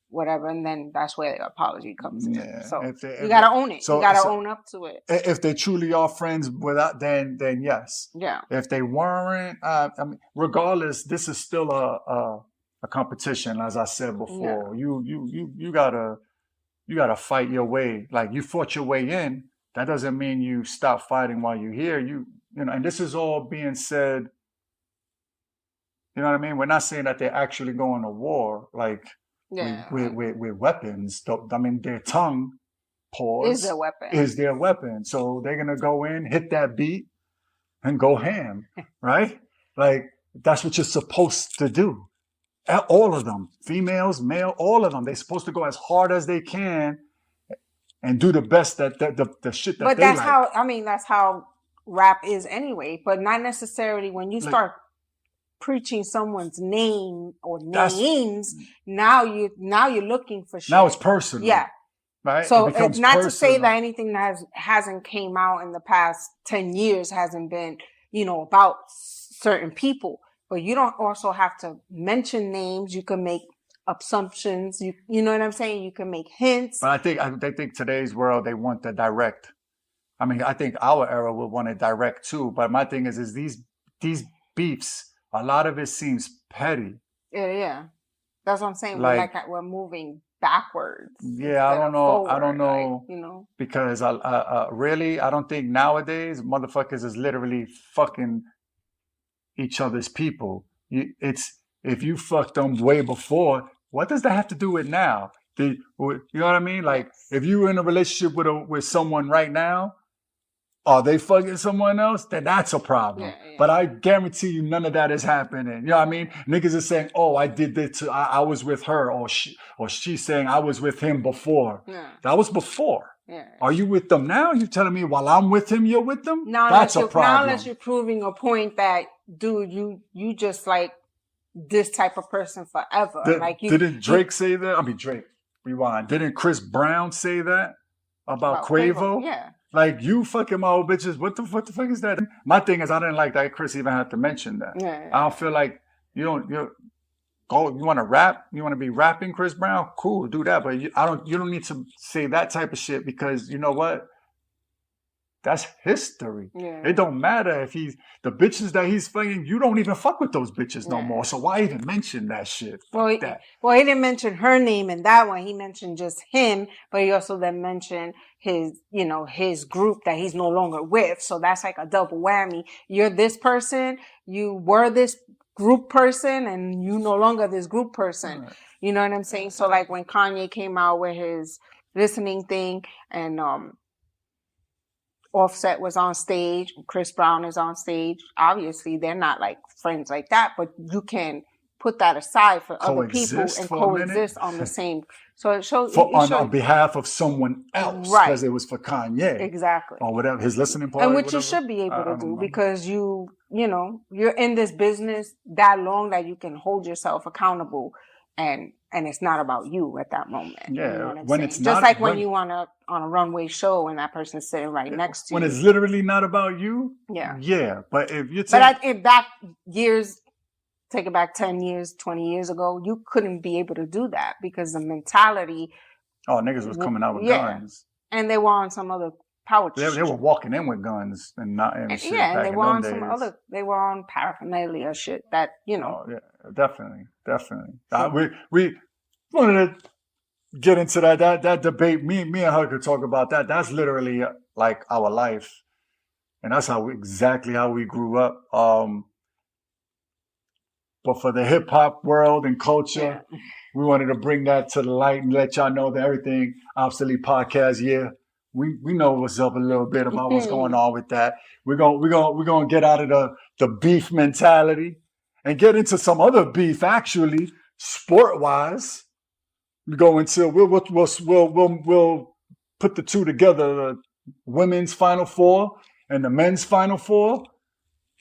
A: whatever. And then that's where the apology comes in.
B: Yeah.
A: So
B: If
A: you got to own it.
B: so-
A: you got to
B: so-
A: own up to it.
B: If they truly are friends without, then yes.
A: Yeah.
B: If they weren't, I mean, regardless, this is still a competition, as I said before. You gotta fight your way. Like, you fought your way in. That doesn't mean you stop fighting while you're here. And this is all being said. You know what I mean? We're not saying that they're actually going to war, like with weapons. I mean, their tongue, pause, is their weapon. So they're gonna go in, hit that beat, and go ham, right? Like, that's what you're supposed to do. All of them, females, male, all of them, they're supposed to go as hard as they can and do the best that the shit that they like.
A: That's how rap is anyway. But not necessarily when you start preaching someone's name or names. Now you're looking for shit.
B: Now it's personal.
A: Yeah.
B: Right.
A: So it's not personal. To say that anything that hasn't came out in the past 10 years hasn't been, about certain people. But you don't also have to mention names. You can make assumptions. You know what I'm saying? You can make hints.
B: But I think today's world, they want the direct. I mean, I think our era would want it direct too. But my thing is these beefs, a lot of it seems petty.
A: Yeah. That's what I'm saying.
B: Like
A: we're moving backwards.
B: Yeah, I don't know.
A: Forward,
B: I don't know. Because really, I don't think nowadays motherfuckers is literally fucking each other's people. If you fucked them way before, what does that have to do with now? You know what I mean? Like, if you're in a relationship with someone right now, are they fucking someone else? Then that's a problem. Yeah. But I guarantee you none of that is happening. You know what I mean? Niggas are saying, oh, I did this, I was with her, or she's saying I was with him before. Yeah. That was before. Yeah. Are you with them now? You telling me while I'm with him, you're with them? That's a problem.
A: Now unless you're proving a point that, dude, you just like this type of person forever.
B: Didn't Drake say that? I mean, Drake, rewind. Didn't Chris Brown say that about Quavo?
A: Yeah.
B: Like, you fucking my old bitches. What the fuck is that? My thing is, I didn't like that Chris even had to mention that. Yeah. I don't feel like you want to rap? You want to be rapping Chris Brown? Cool, do that. But you don't need to say that type of shit, because you know what? That's history. Yeah. It don't matter if the bitches that he's fucking, you don't even fuck with those bitches no more. So why even mention that shit?
A: Well, he didn't mention her name in that one. He mentioned just him, but he also then mentioned his group that he's no longer with. So that's like a double whammy. You're this person, you were this group person, and you no longer this group person. Right. You know what I'm saying? So like when Kanye came out with his listening thing, and Offset was on stage, Chris Brown is on stage. Obviously, they're not like friends like that, but you can put that aside for other people and coexist on the same. So it shows
B: on behalf of someone else, right? Because it was for Kanye,
A: exactly,
B: or whatever, his listening party,
A: and which you should be able to do, because you're in this business that long that you can hold yourself accountable, and it's not about you at that moment.
B: Yeah,
A: you know what I'm
B: when
A: saying?
B: it's
A: just
B: not,
A: like when you on a runway show and that person's sitting right next to you.
B: When it's literally not about you. Yeah. But if you
A: if back years, take it back 10 years, 20 years ago, you couldn't be able to do that because the mentality.
B: Oh, niggas was coming out with guns,
A: and they were on some other power.
B: They were walking in with guns and shit.
A: Yeah, and they were on some other. They were on paraphernalia shit that
B: Oh, yeah, definitely. We wanted to get into that debate. Me and her could talk about that. That's literally like our life, and that's exactly how we grew up. But for the hip hop world and culture, we wanted to bring that to the light and let y'all know that everything Obsolete Podcast. Yeah, we know what's up a little bit about what's going on with that. We're gonna get out of the beef mentality and get into some other beef, actually, sport-wise. We'll put the two together, the women's Final Four and the men's Final Four.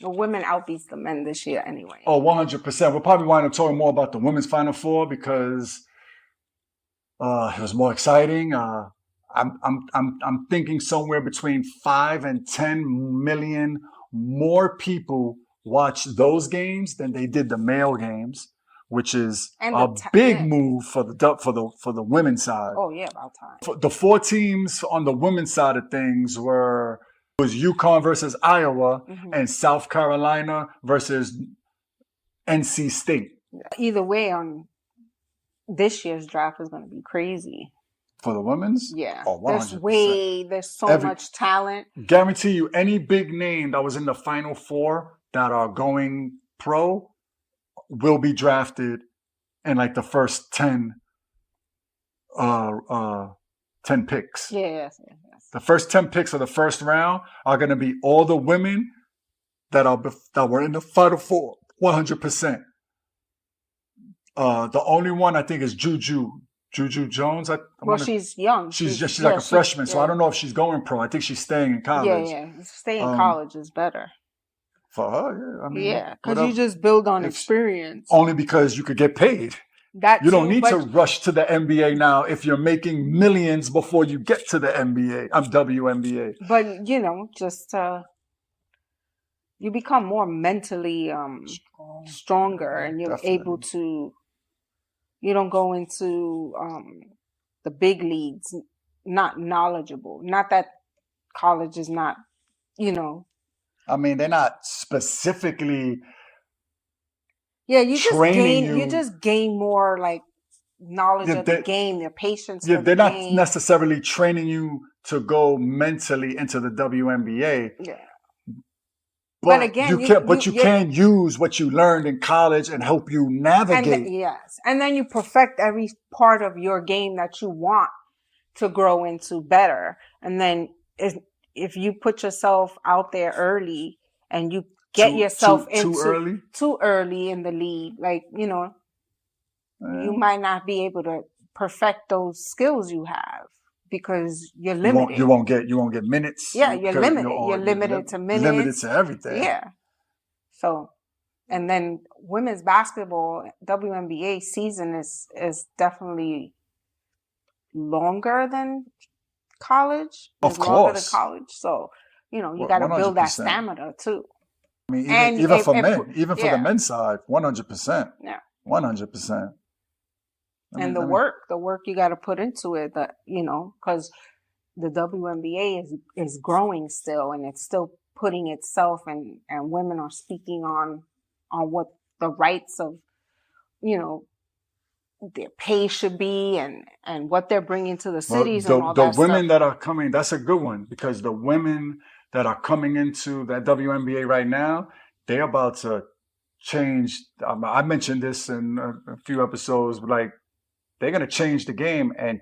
A: The women outbeats the men this year anyway.
B: Oh, 100%. We'll probably wind up talking more about the women's Final Four because it was more exciting. I'm thinking somewhere between 5 and 10 million more people watched those games than they did the male games, which is a big move for the women's side.
A: Oh yeah, about time.
B: The 4 teams on the women's side of things was UConn versus Iowa and South Carolina versus NC State.
A: Either way, this year's draft is going to be crazy.
B: For the women's?
A: Yeah.
B: Oh, 100%.
A: There's so much talent.
B: Guarantee you, any big name that was in the Final Four that are going pro will be drafted in like the first 10 picks.
A: Yes.
B: The first 10 picks of the first round are going to be all the women that were in the Final Four, 100%. The only one I think is Juju Jones.
A: She's young.
B: She's like a freshman, so I don't know if she's going pro. I think she's staying in college.
A: Yeah. Staying in college is better.
B: For her, yeah. I mean,
A: because you just build on experience.
B: Only because you could get paid. You don't need to rush to the NBA now if you're making millions before you get to the NBA. WNBA.
A: But, just you become more mentally stronger and you're able to, you don't go into the big leagues not knowledgeable. Not that college is not,
B: I mean, they're not specifically...
A: Yeah, you just gain more like knowledge of the game, your patience.
B: Yeah, they're not necessarily training you to go mentally into the WNBA.
A: Yeah.
B: But again, you can use what you learned in college and help you navigate.
A: And then you perfect every part of your game that you want to grow into better. And then if you put yourself out there early and you get yourself too early in the league, like, you might not be able to perfect those skills you have because you're limited.
B: You won't get minutes.
A: Yeah, you're limited. You're limited to minutes.
B: Limited to everything.
A: Yeah. So, and then women's basketball, WNBA season is definitely longer than college.
B: Of course.
A: Longer than college. So, you got to build that stamina too.
B: I mean, even for the men's side, 100%.
A: Yeah.
B: 100%.
A: And the work you got to put into it, because the WNBA is growing still, and it's still putting itself, and women are speaking on what the rights of, their pay should be, and what they're bringing to the cities and all that stuff.
B: The women that are coming, that's a good one, because the women that are coming into that WNBA right now, they're about to change. I mentioned this in a few episodes, like they're going to change the game and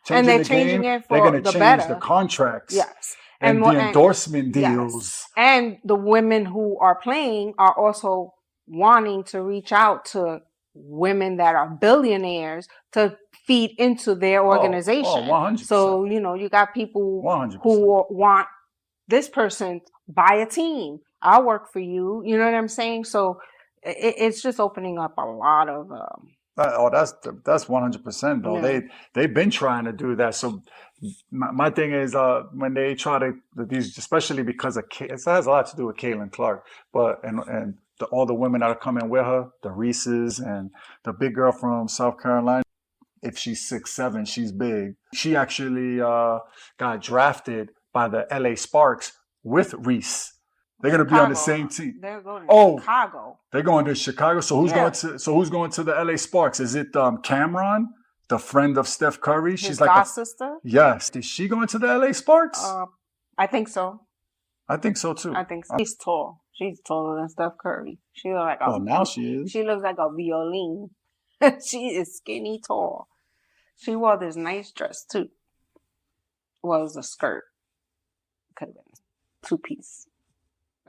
A: they're changing it for
B: they're going to change
A: better.
B: the contracts.
A: Yes.
B: And the endorsement deals.
A: Yes. And the women who are playing are also wanting to reach out to women that are billionaires to feed into their organization.
B: 100%.
A: So, you got people
B: 100%.
A: who want this person, buy a team. I'll work for you. You know what I'm saying? So it's just opening up a lot of...
B: that's 100% though. Yeah. They've been trying to do that. So my thing is when they try to, these, especially because it has a lot to do with Caitlin Clark, but all the women that are coming with her, the Reeses and the big girl from South Carolina. If she's 6'7", she's big. She actually got drafted by the LA Sparks with Reese. They're going to be on the same team.
A: They're going to Chicago.
B: They're going to Chicago. So who's going to the LA Sparks? Is it Cameron, the friend of Steph Curry?
A: She's like a sister.
B: Yes. Is she going to the LA Sparks?
A: I think so.
B: I think so too.
A: I think so. She's tall. She's taller than Steph Curry. She looks like
B: now she is.
A: She looks like a violin. She is skinny tall. She wore this nice dress too. Well, it was a skirt. Could have been 2-piece.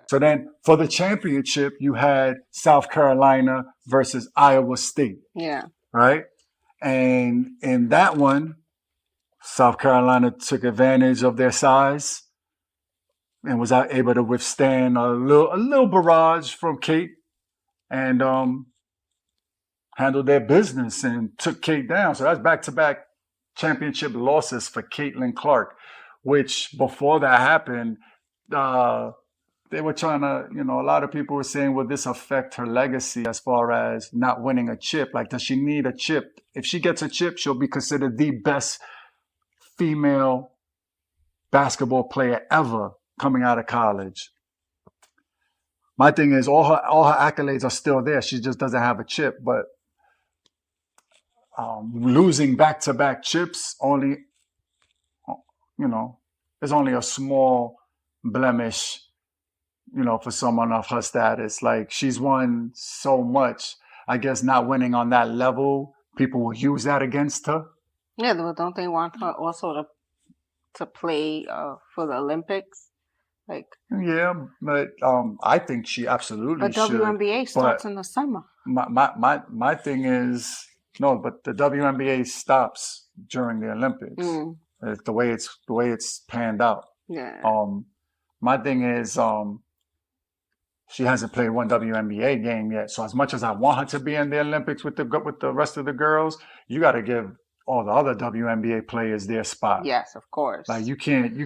B: So then for the championship, you had South Carolina versus Iowa State.
A: Yeah.
B: Right? And in that one, South Carolina took advantage of their size. and was able to withstand a little barrage from Kate and handled their business and took Kate down. So that's back-to-back championship losses for Caitlin Clark, which before that happened, they were trying to, a lot of people were saying, will this affect her legacy as far as not winning a chip? Like, does she need a chip? If she gets a chip, she'll be considered the best female basketball player ever coming out of college. My thing is, all her accolades are still there. She just doesn't have a chip. But losing back-to-back chips only, is only a small blemish, for someone of her status. Like, she's won so much. I guess not winning on that level, people will use that against her.
A: Yeah, well, don't they want her also to play for the Olympics? Like,
B: yeah, but I think she absolutely should.
A: The WNBA starts in the summer.
B: My thing is, no, but the WNBA stops during the Olympics. It's the way it's panned out.
A: Yeah.
B: My thing is, she hasn't played one WNBA game yet. So as much as I want her to be in the Olympics with the rest of the girls, you got to give all the other WNBA players their spot.
A: Yes, of course.
B: Like, you can't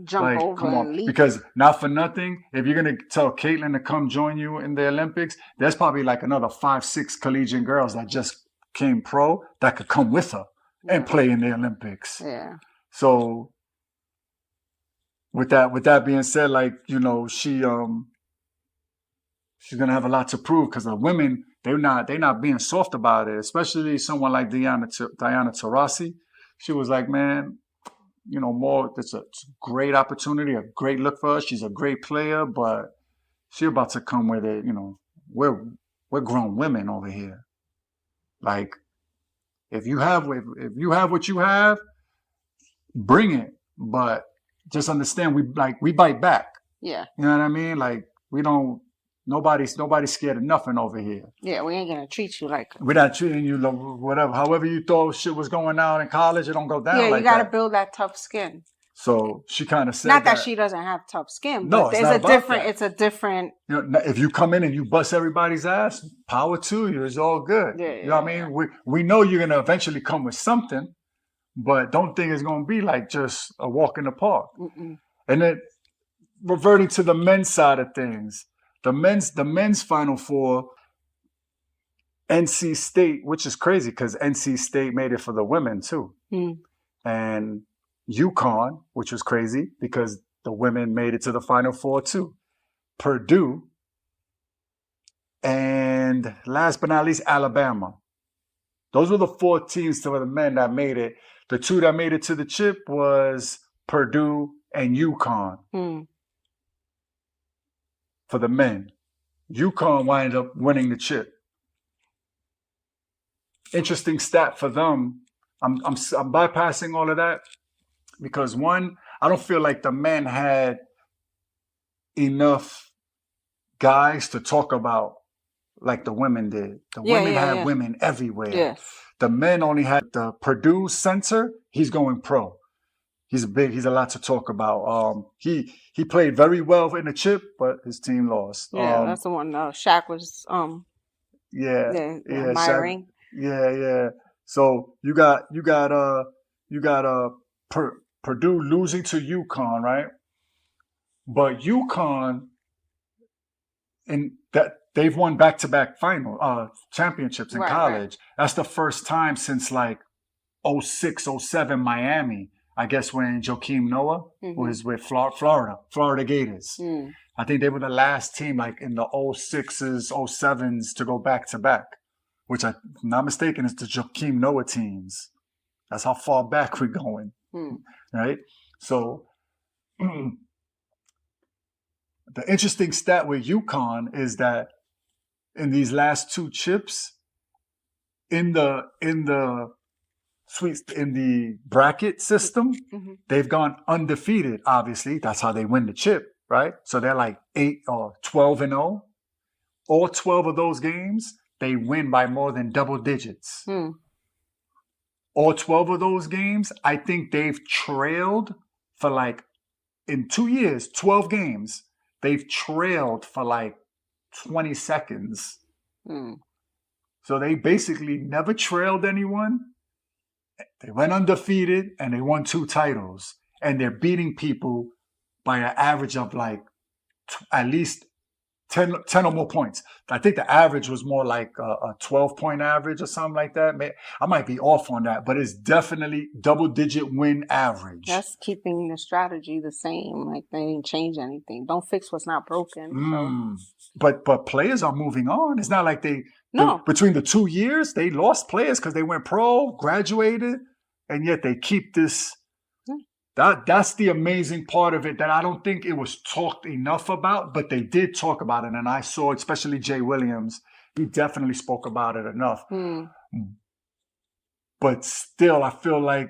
A: jump over and leap.
B: Because not for nothing, if you're gonna tell Caitlin to come join you in the Olympics, there's probably like another 5-6 collegiate girls that just came pro that could come with her and play in the Olympics.
A: Yeah.
B: So with that being said, like, she's gonna have a lot to prove because the women, they're not being soft about it, especially someone like Diana Taurasi. She was like, man, it's a great opportunity, a great look for her. She's a great player, but she's about to come with it. We're grown women over here. Like, if you have what you have, bring it. But just understand, we bite back.
A: Yeah.
B: You know what I mean? Like, we don't. Nobody's scared of nothing over here.
A: Yeah, we ain't gonna treat you like.
B: We're not treating you like whatever. However you thought shit was going out in college, it don't go down.
A: Yeah,
B: like
A: you gotta
B: that.
A: build that tough skin.
B: So she kind of said
A: not that she doesn't have tough skin, but
B: no, it's not about that.
A: It's a different.
B: If you come in and you bust everybody's ass, power to you. It's all good.
A: Yeah,
B: you know what I mean? We know you're gonna eventually come with something, but don't think it's gonna be like just a walk in the park.
A: Mm-mm.
B: And then reverting to the men's side of things. The men's Final Four, NC State, which is crazy because NC State made it for the women too. And UConn, which was crazy because the women made it to the Final Four too. Purdue, and last but not least, Alabama. Those were the 4 teams for the men that made it. The 2 that made it to the chip was Purdue and UConn. For the men, UConn wound up winning the chip. Interesting stat for them. I'm bypassing all of that because one, I don't feel like the men had enough guys to talk about like the women did. The women had women everywhere.
A: Yes.
B: The men only had the Purdue center. He's going pro. He's a lot to talk about. He played very well in the chip, but his team lost.
A: Yeah, that's the one Shaq was admiring.
B: Shaq, yeah. So you got Purdue losing to UConn, right? But UConn, in that they've won back-to-back final championships in college. Right. That's the first time since like 06, 07 Miami. I guess when Joakim Noah was with Florida Gators. I think they were the last team like in the 06s, 07s to go back-to-back, which, if I'm not mistaken, is the Joakim Noah teams. That's how far back we're going, right? So the interesting stat with UConn is that in these last 2 chips, in the bracket system, they've gone undefeated. Obviously, that's how they win the chip, right? So they're like 8 or 12-0. All 12 of those games, they win by more than double digits. All 12 of those games, I think they've trailed for like in 2 years, 12 games, they've trailed for like 20 seconds. So they basically never trailed anyone. They went undefeated and they won 2 titles. And they're beating people by an average of like at least 10 or more points. I think the average was more like a 12-point average or something like that. I might be off on that, but it's definitely double-digit win average.
A: That's keeping the strategy the same. Like they didn't change anything. Don't fix what's not broken. So.
B: But players are moving on. It's not like
A: No.
B: between the 2 years, they lost players because they went pro, graduated, and yet they keep this. That's the amazing part of it that I don't think it was talked enough about, but they did talk about it. And I saw, especially Jay Williams, he definitely spoke about it enough. But still, I feel like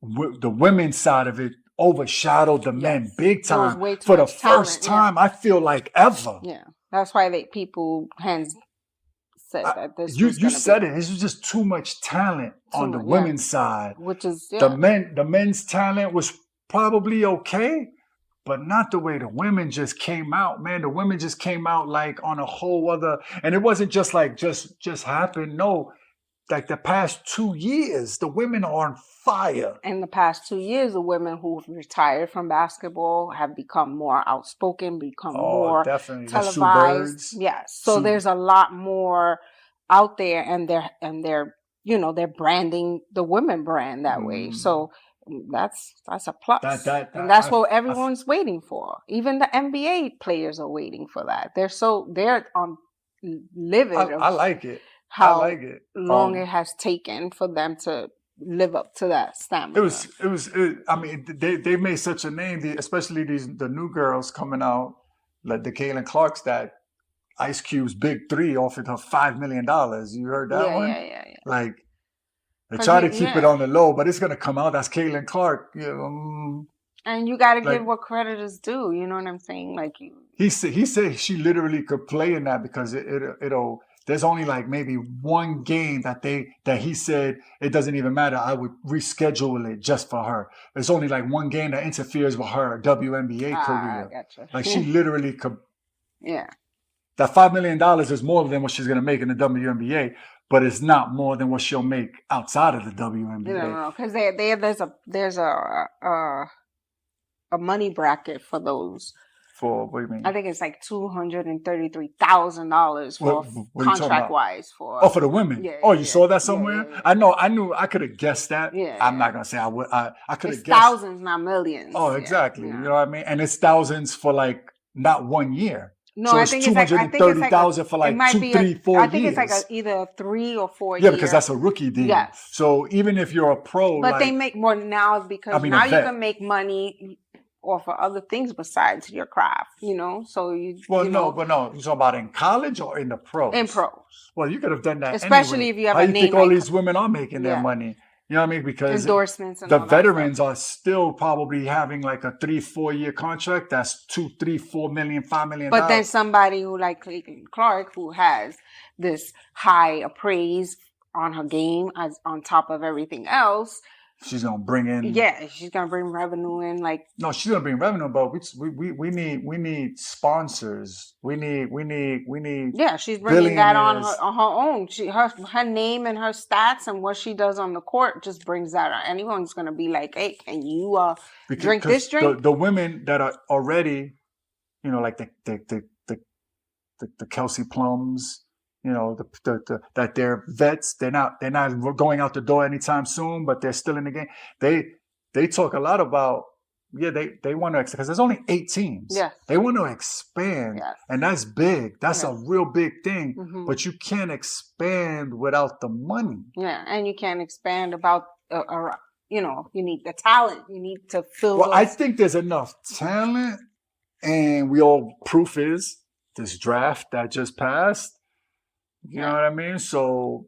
B: the women's side of it overshadowed the men big time. For the first time, I feel like ever.
A: Yeah, that's why people hands said that this
B: you said it. This was just too much talent on the women's side.
A: Which is
B: the men's talent was probably okay, but not the way the women just came out, man. The women just came out like on a whole other, and it wasn't just like just happened. No, like the past 2 years, the women are on fire.
A: In the past 2 years, the women who've retired from basketball have become more outspoken, become more
B: definitely
A: televised. Yes, so there's a lot more out there, and they're branding the women brand that way. So that's a plus, and that's what everyone's waiting for. Even the NBA players are waiting for that. They're on livid.
B: I like it.
A: How long it has taken for them to live up to that stamina.
B: I mean, they made such a name, especially the new girls coming out, like the Caitlin Clarks, that Ice Cube's Big 3 offered her $5 million. You heard that one?
A: Yeah.
B: Like, they try to keep it on the low, but it's going to come out. That's Caitlin Clark.
A: And you got to give what credit is due. You know what I'm saying? Like
B: he said she literally could play in that because it'll. There's only like maybe one game that he said it doesn't even matter. I would reschedule it just for her. There's only like one game that interferes with her WNBA career.
A: Gotcha.
B: Like she literally could.
A: Yeah.
B: That $5 million is more than what she's going to make in the WNBA, but it's not more than what she'll make outside of the WNBA.
A: No, because there's a money bracket for those.
B: For what do you mean?
A: I think it's like $233,000 for contract wise for.
B: For the women. Yeah, you saw that somewhere? Yeah. I knew. I could have guessed that.
A: Yeah,
B: I'm not gonna say I would. I could have guessed
A: thousands, not millions.
B: Oh, exactly. Yeah. You know what I mean? And it's thousands for like not 1 year.
A: No,
B: so
A: I
B: it's
A: think
B: 230,000 for like 2, 3, 4 years.
A: I think it's like either a 3 or 4 years.
B: Yeah, because that's a rookie deal.
A: Yes.
B: So even if you're a pro,
A: but they make more now because now you can make money or for other things besides your craft, So you.
B: Well, you talking about in college or in the pros?
A: In pros.
B: Well, you could have done that,
A: especially
B: anyway.
A: if you have
B: a
A: name.
B: How do you think all these women are making their money? You know what I mean? Because
A: endorsements and
B: the veterans are still probably having like a 3-4 year contract. That's $2, $3, $4 million, $5 million.
A: But then somebody who like Caitlin Clark, who has this high appraise on her game as on top of everything else.
B: She's gonna bring in.
A: Yeah, she's gonna bring revenue in. Like
B: no, she's gonna bring revenue, but we need sponsors. We need.
A: Yeah, she's bringing that on her own. Her name and her stats and what she does on the court just brings that on. Anyone's gonna be like, hey, can you drink this drink?
B: The women that are already, like the Kelsey Plums. That they're vets. They're not going out the door anytime soon, but they're still in the game. They talk a lot about they want to because there's only 8 teams.
A: Yeah,
B: they want to expand, and that's big. That's a real big thing.
A: Mm-hmm.
B: But you can't expand without the money.
A: Yeah, and you can't expand about you need the talent. You need to fill.
B: Well, I think there's enough talent, and proof is this draft that just passed. You know what I mean? So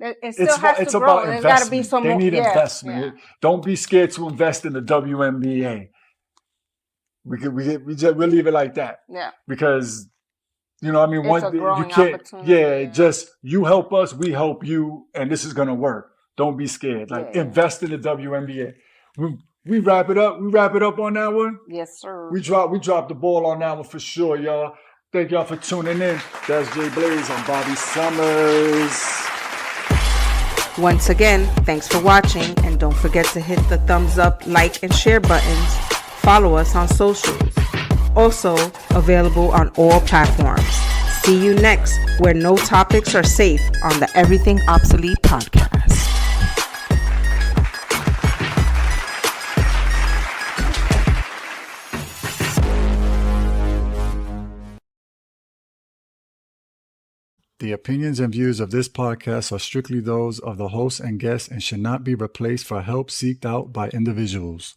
A: it's about investment. There's got to be some
B: they need investment. Yeah. Don't be scared to invest in the WNBA. We'll leave it like that.
A: Yeah.
B: Because you can't.
A: Yeah.
B: Just you help us, we help you, and this is gonna work. Don't be scared. Invest in the WNBA. we wrap it up. We wrap it up on that one.
A: Yes, sir.
B: We dropped the ball on that one for sure, y'all. Thank y'all for tuning in. That's Jay Blaze. I'm Bobby Summers.
A: Once again, thanks for watching, and don't forget to hit the thumbs up, like, and share buttons. Follow us on socials. Also available on all platforms. See you next, where no topics are safe, on the Everything Obsolete podcast.
B: The opinions and views of this podcast are strictly those of the host and guests and should not be replaced for help seeked out by individuals.